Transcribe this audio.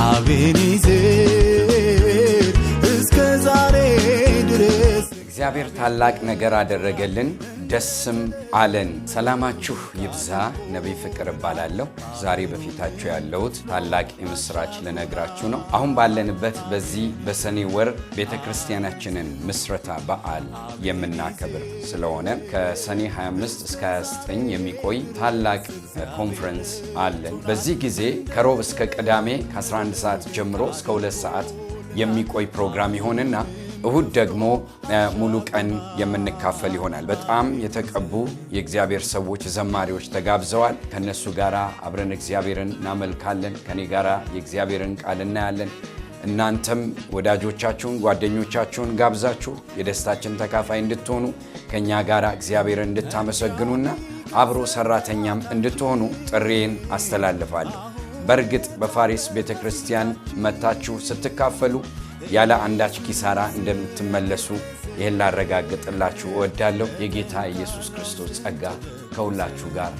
አቤኔዘር እስከ ዛሬ ድረስ እግዚአብሔር ታላቅ ነገር አደረገልን፣ ደስም አለን። ሰላማችሁ ይብዛ። ነብይ ፍቅር እባላለሁ። ዛሬ በፊታችሁ ያለሁት ታላቅ የምስራች ልነግራችሁ ነው። አሁን ባለንበት በዚህ በሰኔ ወር ቤተክርስቲያናችንን ምስረታ በዓል የምናከብር ስለሆነ ከሰኔ 25 እስከ 29 የሚቆይ ታላቅ ኮንፈረንስ አለን። በዚህ ጊዜ ከሮብ እስከ ቅዳሜ ከ11 ሰዓት ጀምሮ እስከ 2 ሰዓት የሚቆይ ፕሮግራም ይሆንና እሁድ ደግሞ ሙሉ ቀን የምንካፈል ይሆናል። በጣም የተቀቡ የእግዚአብሔር ሰዎች ዘማሪዎች ተጋብዘዋል። ከነሱ ጋራ አብረን እግዚአብሔርን እናመልካለን። ከኔ ጋራ የእግዚአብሔርን ቃል እናያለን። እናንተም ወዳጆቻችሁን ጓደኞቻችሁን ጋብዛችሁ የደስታችን ተካፋይ እንድትሆኑ ከኛ ጋራ እግዚአብሔርን እንድታመሰግኑና አብሮ ሰራተኛም እንድትሆኑ ጥሪዬን አስተላልፋለሁ። በእርግጥ በፋሪስ ቤተክርስቲያን መታችሁ ስትካፈሉ ያለ አንዳች ኪሳራ እንደምትመለሱ ይህን ላረጋግጥላችሁ እወዳለሁ። የጌታ ኢየሱስ ክርስቶስ ጸጋ ከሁላችሁ ጋር